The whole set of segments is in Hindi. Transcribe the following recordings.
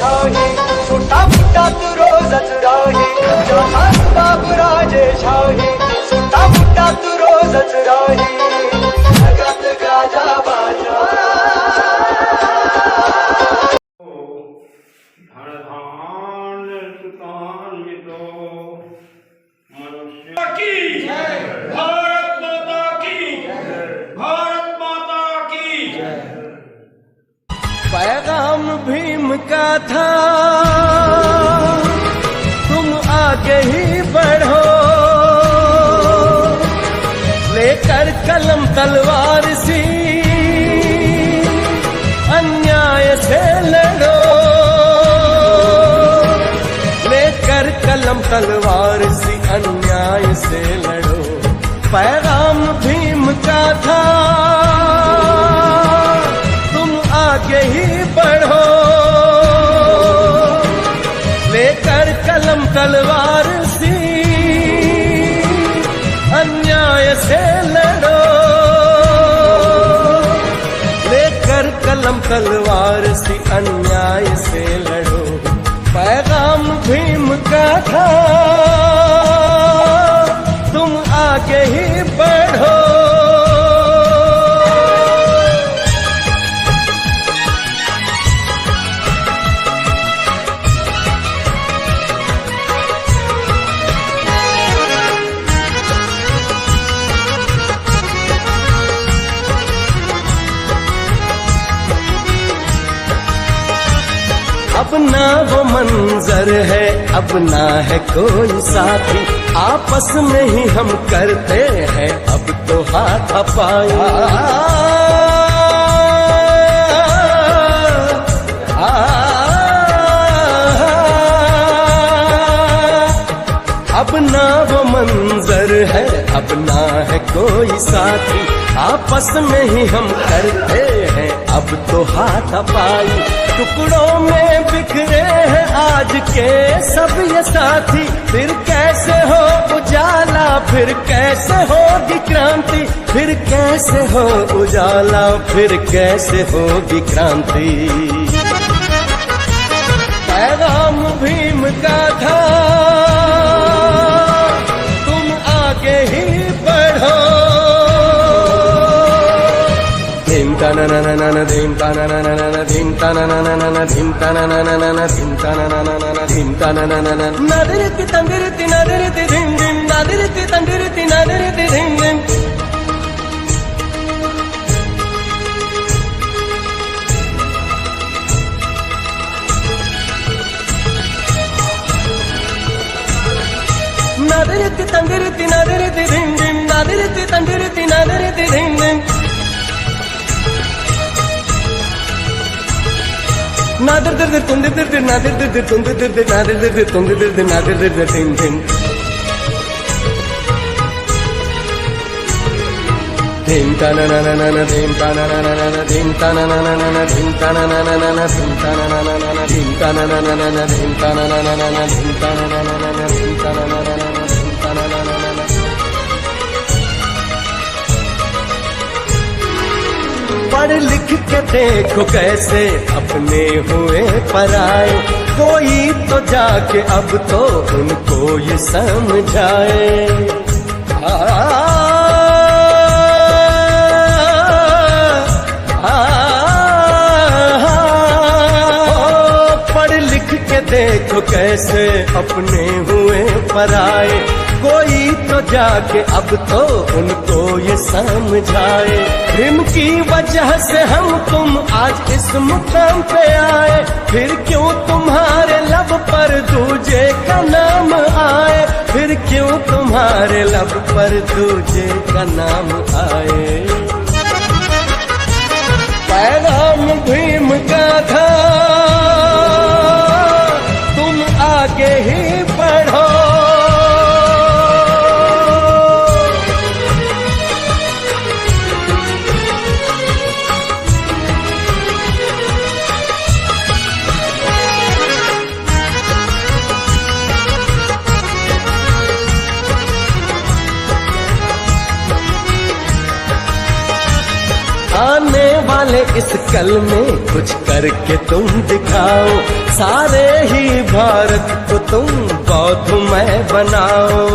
शाही, सुटा फुटा तू रोजच राही, बाबराजे शाही, सुटा फुटा तू रोजच राही, जगात गाजा बाजा. पैगाम भीम का था, तुम आगे ही बढ़ो, लेकर कलम तलवार सी अन्याय से लड़ो, लेकर कलम तलवार सी अन्याय से लड़ो. पैगाम भीम का था, आगे ही बढ़ो, लेकर कलम तलवार सी अन्याय से लड़ो, लेकर कलम तलवार सी अन्याय से लड़ो. पैगाम भीम का था, तुम आगे ही बढ़ो. अब ना वो मंजर है, अब ना है कोई साथी, आपस में ही हम करते हैं अब तो हाथापाई. अब ना वो मंजर है, अब ना है कोई साथी, आपस में ही हम करते हैं अब तो हाथापाई. टुकड़ों में बिखरे हैं आज के सब ये साथी, फिर कैसे हो उजाला, फिर कैसे होगी क्रांति, फिर कैसे हो उजाला, फिर कैसे होगी क्रांति. पैगाम भीम का था, तुम आगे ही बढ़ो. धिम तना ना ना ना धिम तना ना ना ना धिम तना ना ना ना धिम तना ना ना ना धिम तना ना ना ना धिम तना ना ना ना नदरति तंदरति नदरति धिम धिम नदरति तंदरति नदरति धिम धिम. नदरति तंदरति नदरति धिम धिम नदरति तंदरति नदरति धिम धिम. नादर दर दर तुंदर दर दर नादर दर दर तुंदर दर दर नादर दर दर तुंदर दर दर नादर दर दर धिम धिम. धिम तना ना ना ना धिम तना ना ना ना धिम तना ना ना ना धिम तना ना ना ना धिम तना ना ना ना धिम तना ना ना ना धिम तना ना ना ना धिम तना ना ना ना धिम तना ना ना ना धिम तना ना ना ना. पढ़ लिख के देखो कैसे अपने हुए पराए, कोई तो जाके अब तो उनको ये समझाए. पढ़ लिख के देखो कैसे अपने हुए पराए, कोई तो जाके अब तो उनको ये समझाए. प्रेम की वजह से हम तुम आज इस मुकाम पे आए, फिर क्यों तुम्हारे लब पर दूजे का नाम आए, फिर क्यों तुम्हारे लब पर दूजे का नाम आए. पैगाम भीम का था, तुम आगे ही बढ़ो. इस कल में कुछ करके तुम दिखाओ, सारे ही भारत को तुम बौद्धमय बनाओ।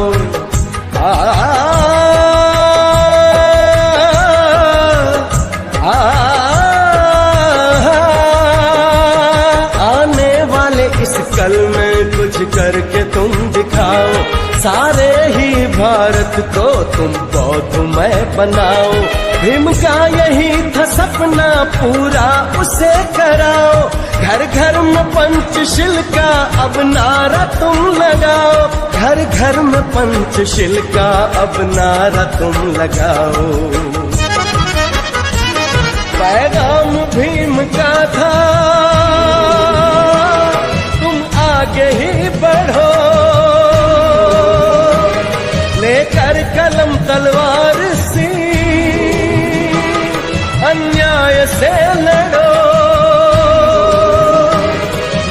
आने वाले इस कल में कुछ करके तुम दिखाओ, सारे ही भारत को तुम बौद्धमय बनाओ। भीम का यही था सपना पूरा, उसे कराओ। घर घर में पंचशील का अब नारा तुम लगाओ, घर घर में पंचशील का अब नारा तुम लगाओ। पैगाम भीम का था तुम आगे ही बढ़ो, लेकर कलम तलवार सी अन्याय से लड़ो,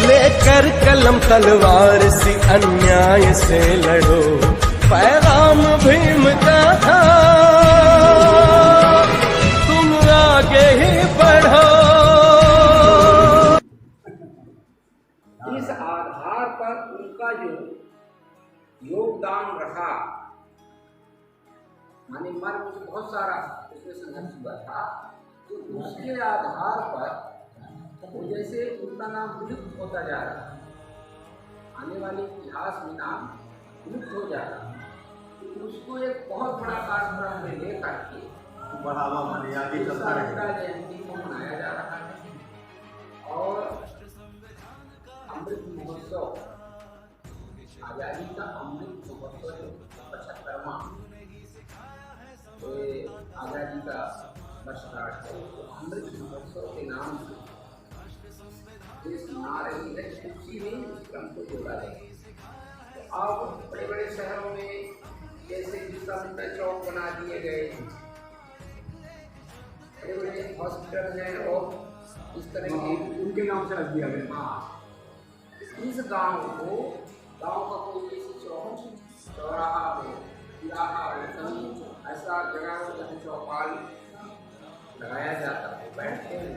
लेकर कलम तलवार सी अन्याय से लड़ो। पैगाम भीम का था तुम आगे ही बढ़ो। इस आधार पर उनका जो योगदान रहा, माने मर्म से बहुत सारा उसमें संघर्ष हुआ था, तो उसके आधार पर तो जैसे उनका नाम विलुप्त होता जा रहा है, आने वाले इतिहास में नाम विलुप्त हो जा रहा है, तो उसको एक बहुत बड़ा कार्यक्रम में लेकर के बढ़ावा जयंती को मनाया जा रहा है। और अमृत महोत्सव, आजादी का अमृत महोत्सव 75वां आजादी का वर्षगांठ है, तो अमृत महोत्सव के नाम से इस नारे खुशी ने इस क्रम को जोड़ा है। तो अब बड़े बड़े शहरों में जैसे बिरसा मुंडा चौक बना दिए गए, बड़े बड़े हॉस्पिटल हैं और इस तरह के उनके नाम से रख दिया गया। हाँ, इस गांव को, गांव का कोई ऐसी चौक, चौराहा हो, तिराहा हो, कहीं ऐसा जगह हो जहाँ चौपाल लगाया जाता है, बैठते हैं,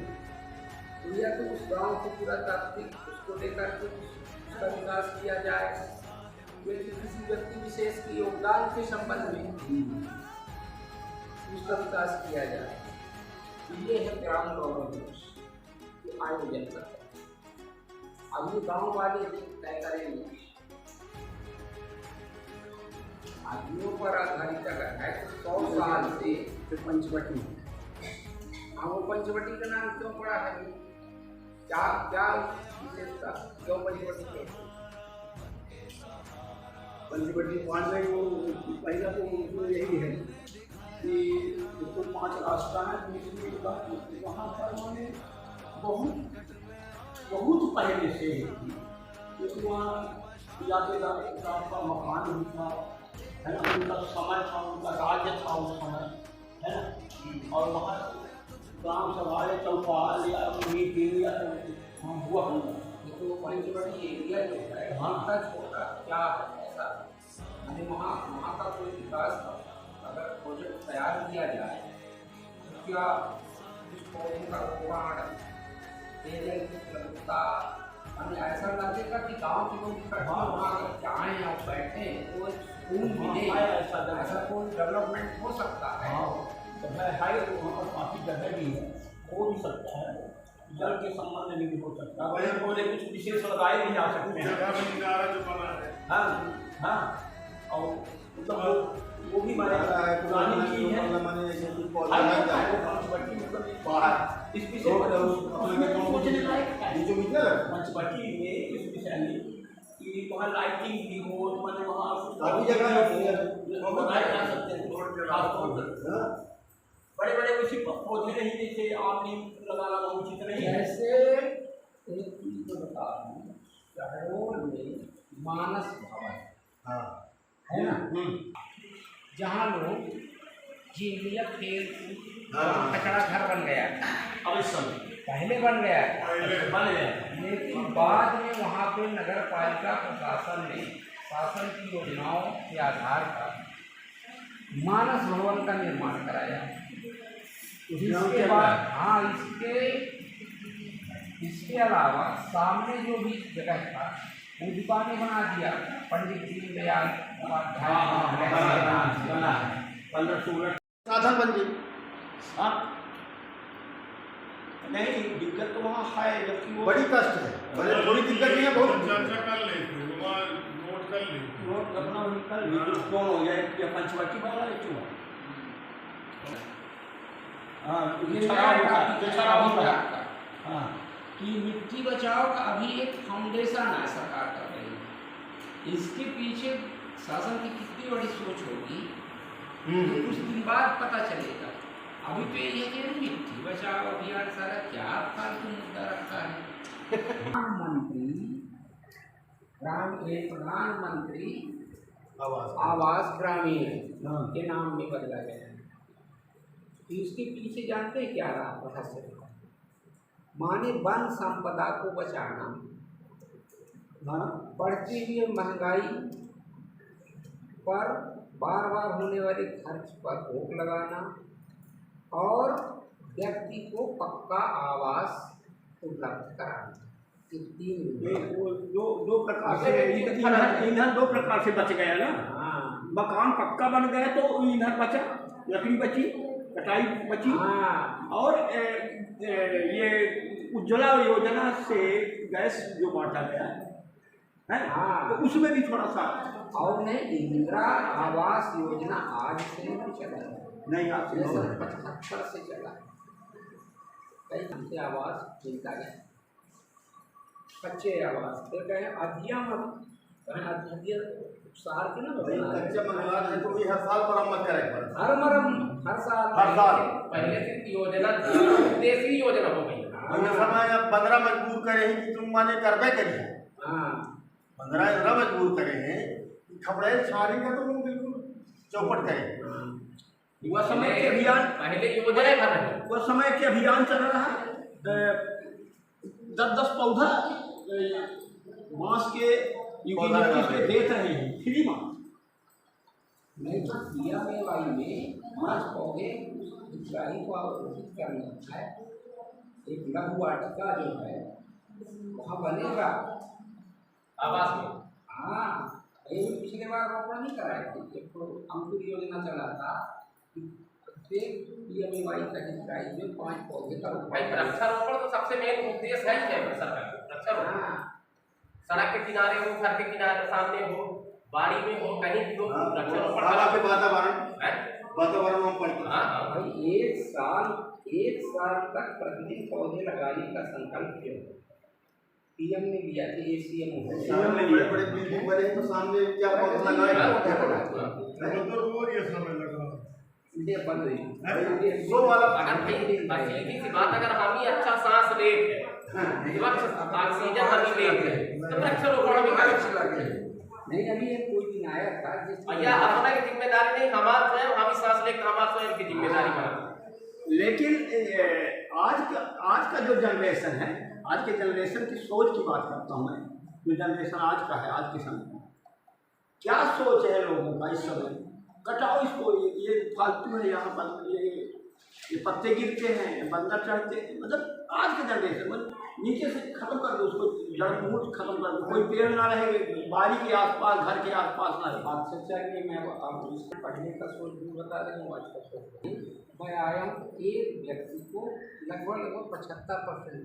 तो या तो उस गांव को पूरा तात्विक उसको लेकर के उसका विकास किया जाए, यदि किसी व्यक्ति विशेष के योगदान के संबंध में उसका विकास किया जाए। तो ये है ग्राम गौरव दिवस के आयोजन करते हैं। अब ये गाँव वाले तय करेंगे, आदमियों पर आधारित अगर है तो 100 साल से पंचवटी, हाँ वो पंचवटी का नाम क्यों पड़ा है, क्या क्या विशेषता, क्यों पंचवटी? पंचवटी पांडे को पहला तो उसमें यही है कि उसको 5 रास्ता है, वहाँ पर उन्होंने बहुत पहले से क्योंकि वहाँ जाते का मकान भी था, है ना, उनका समय था, उनका राज्य था उस समय, है ना, और वहाँ ग्राम सभाएं चौपाल या मीटिंग या हम हुआ तो पंचवटी एरिया जो है वहाँ का छोटा क्या है ऐसा, यानी वहाँ का कोई विकास अगर प्रोजेक्ट तैयार किया जाए तो क्या उस पौधे का पुराण, पेड़ की उपलब्धता, हमें ऐसा लगेगा कि गाँव के लोग इकट्ठा वहाँ अगर जाएँ और बैठें तो सुकून मिले, ऐसा कोई डेवलपमेंट हो सकता है। तो है वहाँ पर काफ़ी जगह भी है, हो भी सकता है, जल के संबंध में भी हो सकता है, बड़े बड़े कुछ विशेष लगाए भी जा सकते हैं। हाँ हाँ, और मतलब वो भी माने पुरानी चीज है, इस विषय पंचवटी में इस विषय में कि वहाँ लाइटिंग भी हो, मैंने वहाँ बनाए जा सकते हैं, बड़े बड़े उसी पौधे नहीं, जैसे आम नीम लगाना उचित नहीं है। जैसे एक चीज को बता दूँ, शहरों में मानस भवन है ना, जहाँ लोग झीलिया खेल कचरा घर बन गया, पहले बन गया, लेकिन बाद में वहाँ पे नगर पालिका प्रशासन ने शासन की योजनाओं के आधार पर मानस भवन का निर्माण कराया। इसके बाद हाँ इसके अलावा सामने जो भी जगह था वो दुकानें बना दिया पंडित दीनदयाल साधन बन गई। हाँ नहीं दिक्कत तो वहाँ है, जबकि वो बड़ी कष्ट है, बड़े थोड़ी दिक्कत नहीं है, बहुत चर्चा कर लेते वहाँ नोट कर लेते नोट अपना निकल कौन हो जाए या पंचवटी वाला है क्यों? हाँ हाँ कि मिट्टी बचाओ का अभी एक फाउंडेशन है सरकार कर रही है। इसके पीछे शासन की कितनी बड़ी सोच होगी ये कुछ दिन बाद पता चलेगा। अभी तो ये है कि मिट्टी बचाओ अभियान सारा क्या फालतू मुद्दा रखा है। प्रधानमंत्री आवास ग्रामीण के नाम में बदला गया है। इसके पीछे जानते हैं क्या रहा रहस्य? माने वन संपदा को बचाना, बढ़ती हुई महंगाई पर बार बार होने वाले खर्च पर रोक लगाना और व्यक्ति को पक्का आवास उपलब्ध कराना। ये तीन दो प्रकार से ईंधन दो प्रकार से बच गया ना। हाँ मकान पक्का बन गया तो ईंधन बचा, लकड़ी बची, कटाई बची। हाँ और ये उज्ज्वला योजना से गैस जो बांटा गया है हाँ। तो उसमें भी थोड़ा सा और नहीं इंदिरा आवास योजना आज से नहीं चला है, नहीं आप 75 से चला है। कई हमसे आवास मिलता गया, कच्चे आवास फिर कहे अधियम साल के ना कच्चे मकान है तो भी हर साल मरम्मत करेगा, हर साल पहले से योजना देसी योजना हो गई। समय अब 15 मजबूर करे हैं कि तुम माने करबे करिए। हाँ 15 इतना मजबूर करे हैं कि खबरें छाड़ी का तो तुम बिल्कुल चौपट करें। वह समय के अभियान पहले योजना था, वह समय के अभियान चल रहा है। 10-10 पौधा बांस के देते रहे हैं फ्री में। नहीं तो PMAY में 5 पौधे हितग्राही को आवंटित करना है। एक लघु वाटिका जो है वहाँ बनेगा आवास में। हाँ ये पिछले बार रोपण नहीं कराए थे, एक तो अंकुर योजना चला था कि प्रत्येक PMAY का हितग्राही में 5 पौधे का भाई वृक्षारोपण तो सबसे मेन उद्देश्य है सरकार वृक्षारोपण। हाँ सड़क के किनारे हो, घर के किनारे सामने हो, बाड़ी में हो, कहीं भी हो वृक्षारोपण के वातावरण हम पढ़ते हैं। हाँ भाई एक साल तक प्रतिदिन पौधे लगाने का संकल्प क्यों PM ने लिया था, ACM में बड़े बिल्डिंग बने तो सामने क्या पौधा लगाए तो रोज ये समय लगा बन रही सो वाला अगर भाई सीधी सी बात, अगर हम ही अच्छा सांस लेते हैं, ऑक्सीजन हम ही लेते हैं तो वृक्षारोपण भी करें। नहीं अभी एक कोई दिन आया था भैया अपना की जिम्मेदारी नहीं, हमारा स्वयं हम ही सांस लेते, हमारा स्वयं की जिम्मेदारी बना। लेकिन आज का जो जनरेशन है, आज के जनरेशन की सोच की बात करता हूँ मैं। जो जनरेशन आज का है, आज के समय में क्या सोच है लोगों का इस समय? कटाओ इसको, ये फालतू है, यहाँ पर ये पत्ते गिरते हैं, बंदर चढ़ते हैं। मतलब आज के जनरेशन में नीचे से खत्म कर दो उसको, जड़ मूल खत्म कर दो, कोई पेड़ ना रहे बाड़ी के आसपास, घर के आसपास ना रहे। बात सच्चा कि मैं अब इसको पढ़ने का सोच भी बता रही हूँ। आज का सोच मैं आया हूँ, एक व्यक्ति को लगभग 75%